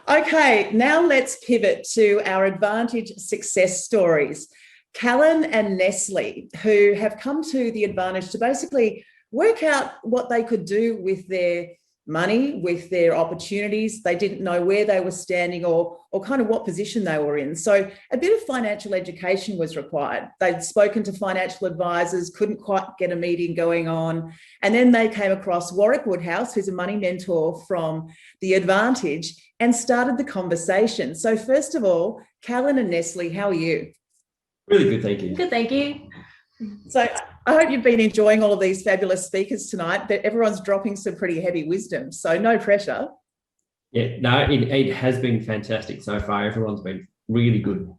Okay, now let's pivot to our Advantage success stories. Callan and Nestle, who have come to the Advantage to basically work out what they could do with their money, with their opportunities. They didn't know where they were standing or kind of what position they were in. So a bit of financial education was required. They'd spoken to financial advisors, couldn't quite get a meeting going on. And then they came across Warrick Woodhouse, who's a money mentor from the Advantage, and started the conversation. So first of all, Callan and Nestle, how are you? Really good, thank you. Good, thank you. So I hope you've been enjoying all of these fabulous speakers tonight, but everyone's dropping some pretty heavy wisdom, so no pressure. Yeah, no, it has been fantastic so far. Everyone's been really good.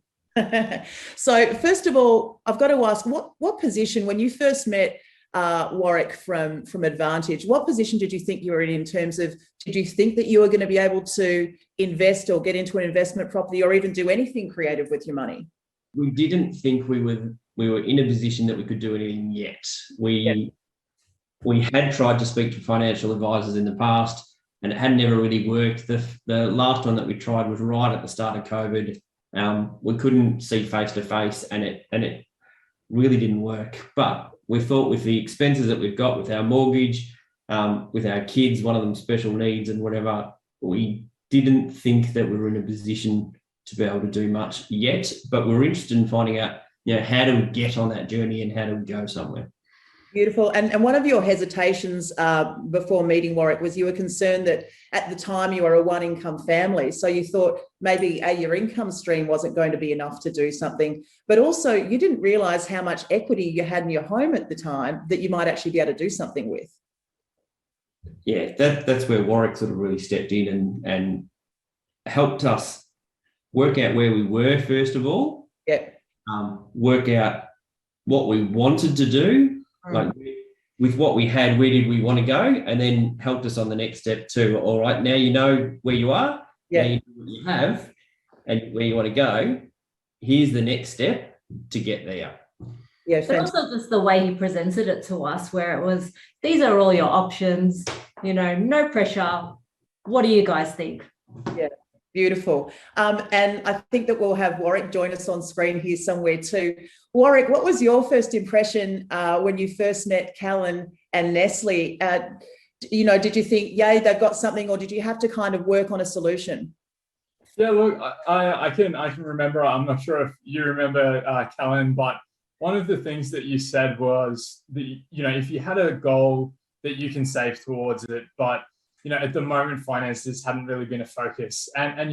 So first of all, I've got to ask, what position, when you first met Warrick from Advantage, what position did you think you were in terms of, did you think that you were going to be able to invest or get into an investment property or even do anything creative with your money? We didn't think we were in a position that we could do anything yet. We had tried to speak to financial advisors in the past, and it had never really worked. The last one that we tried was right at the start of COVID. We couldn't see face to face, and it really didn't work. But we thought with the expenses that we've got with our mortgage, with our kids, one of them special needs and whatever, we didn't think that we were in a position to be able to do much yet. But we're interested in finding out, how do we get on that journey and how do we go somewhere? Beautiful. And one of your hesitations before meeting Warrick was you were concerned that at the time you were a one-income family. So you thought maybe your income stream wasn't going to be enough to do something. But also you didn't realise how much equity you had in your home at the time that you might actually be able to do something with. Yeah, that's where Warrick sort of really stepped in and helped us work out where we were, first of all. Yeah. Work out what we wanted to do, like with what we had, where did we want to go, and then helped us on the next step too. All right, now you know where you are, now you know what you have and where you want to go. Here's the next step to get there. Yeah, but also just the way he presented it to us, where it was, these are all your options, no pressure. What do you guys think? Yeah. Beautiful. And I think that we'll have Warrick join us on screen here somewhere too. Warrick, what was your first impression when you first met Callan and Nestle? Did you think, yay, they've got something, or did you have to kind of work on a solution? Yeah, look, I can remember, I'm not sure if you remember, Callan, but one of the things that you said was that, if you had a goal that you can save towards it, but at the moment, finances hadn't really been a focus. And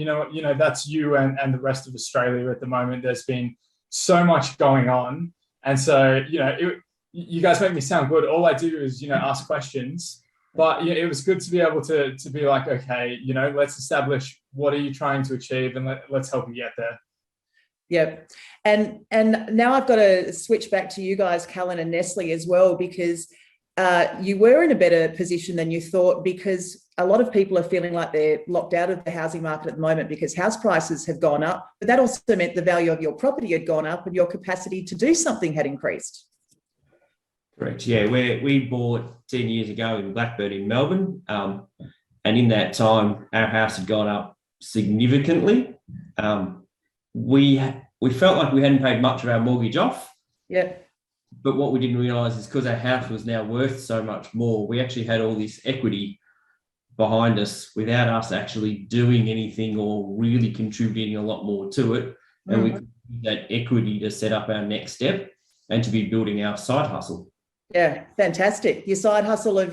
that's you and the rest of Australia at the moment. There's been so much going on. And so, you guys make me sound good. All I do is, ask questions. But it was good to be able to be like, okay, let's establish what are you trying to achieve, and let's help you get there. Yeah. And now I've got to switch back to you guys, Callan and Nestle, as well, because you were in a better position than you thought, because a lot of people are feeling like they're locked out of the housing market at the moment because house prices have gone up, but that also meant the value of your property had gone up and your capacity to do something had increased. Correct. Yeah, we bought 10 years ago in Blackburn in Melbourne, and in that time our house had gone up significantly. We felt like we hadn't paid much of our mortgage off. Yeah. But what we didn't realise is because our house was now worth so much more, we actually had all this equity behind us without us actually doing anything or really contributing a lot more to it. And we could use that equity to set up our next step and to be building our side hustle. Yeah, fantastic. Your side hustle and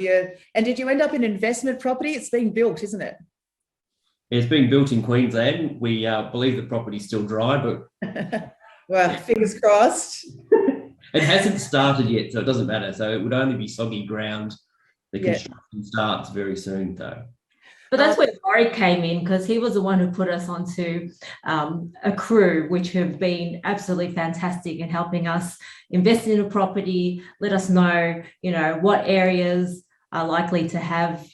did you end up in investment property? It's being built, isn't it? It's being built in Queensland. We believe the property's still dry, but... Well, fingers crossed. It hasn't started yet, so it doesn't matter. So it would only be soggy ground. The construction starts very soon, though. But that's where Warrick came in, because he was the one who put us onto a crew, which have been absolutely fantastic in helping us invest in a property, let us know, what areas are likely to have,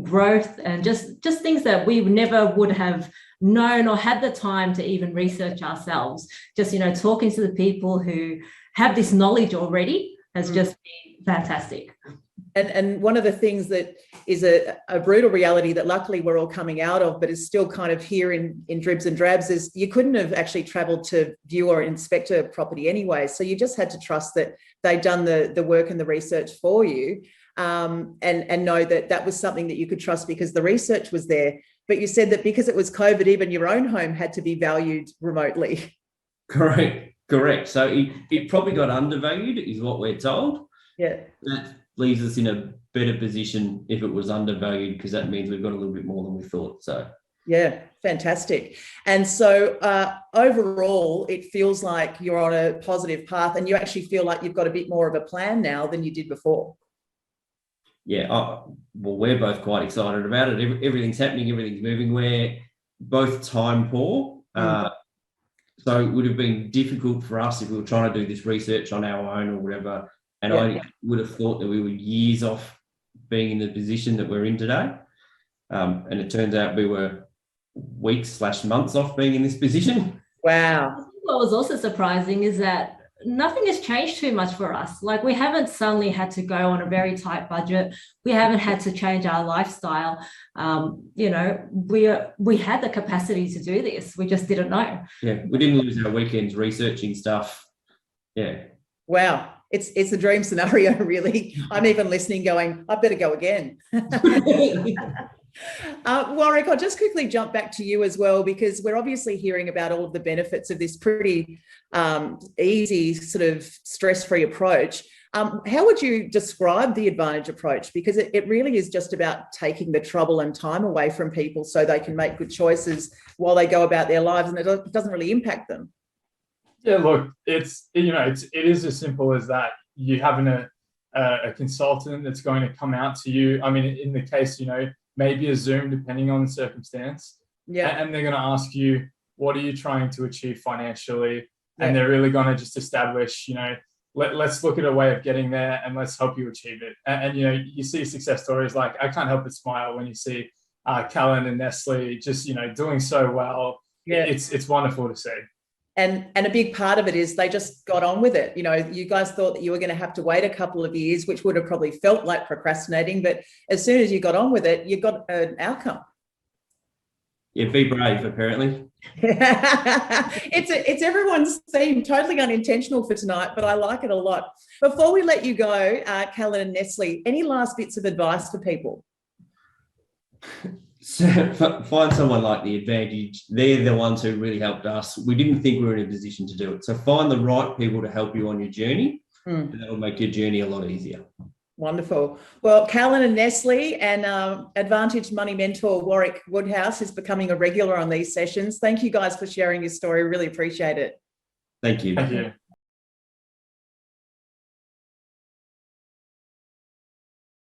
growth, and just things that we never would have known or had the time to even research ourselves. Just, talking to the people who have this knowledge already has just been fantastic. And one of the things that is a brutal reality that luckily we're all coming out of, but is still kind of here in dribs and drabs, is you couldn't have actually travelled to view or inspect a property anyway. So you just had to trust that they'd done the work and the research for you, and know that that was something that you could trust because the research was there. But you said that because it was COVID, even your own home had to be valued remotely. Correct. So it probably got undervalued, is what we're told. Yeah. That leaves us in a better position if it was undervalued, because that means we've got a little bit more than we thought. So yeah, fantastic. And so overall, it feels like you're on a positive path, and you actually feel like you've got a bit more of a plan now than you did before. Yeah, well, we're both quite excited about it. Everything's happening, everything's moving. We're both time poor. So it would have been difficult for us if we were trying to do this research on our own or whatever. And I would have thought that we were years off being in the position that we're in today. And it turns out we were weeks/months off being in this position. Wow. What was also surprising is that nothing has changed too much for us. Like, we haven't suddenly had to go on a very tight budget. We haven't had to change our lifestyle. We had the capacity to do this. We just didn't know. Yeah, we didn't lose our weekends researching stuff. Yeah. Wow. It's a dream scenario, really. I'm even listening going, I better go again. Warrick, I'll just quickly jump back to you as well, because we're obviously hearing about all of the benefits of this pretty easy, sort of stress-free approach. How would you describe the Advantage approach? Because it really is just about taking the trouble and time away from people so they can make good choices while they go about their lives, and it doesn't really impact them. Yeah, look, it is as simple as that. You having a consultant that's going to come out to you. I mean, in the case, maybe a Zoom, depending on the circumstance. Yeah. And they're going to ask you, what are you trying to achieve financially? Yeah. And they're really going to just establish, let's look at a way of getting there and let's help you achieve it. And you see success stories like, I can't help but smile when you see Callan and Nestle just, doing so well. Yeah. It's wonderful to see. And a big part of it is they just got on with it. You guys thought that you were going to have to wait a couple of years, which would have probably felt like procrastinating. But as soon as you got on with it, you got an outcome. Yeah, be brave, apparently. It's everyone's theme, totally unintentional for tonight, but I like it a lot. Before we let you go, Callan and Nestle, any last bits of advice for people? So find someone like the Advantage. They're the ones who really helped us. We didn't think we were in a position to do it. So find the right people to help you on your journey, and that'll make your journey a lot easier. Wonderful. Well, Callan and Nestle and Advantage Money mentor Warrick Woodhouse is becoming a regular on these sessions. Thank you guys for sharing your story. Really appreciate it. Thank you. Thank you.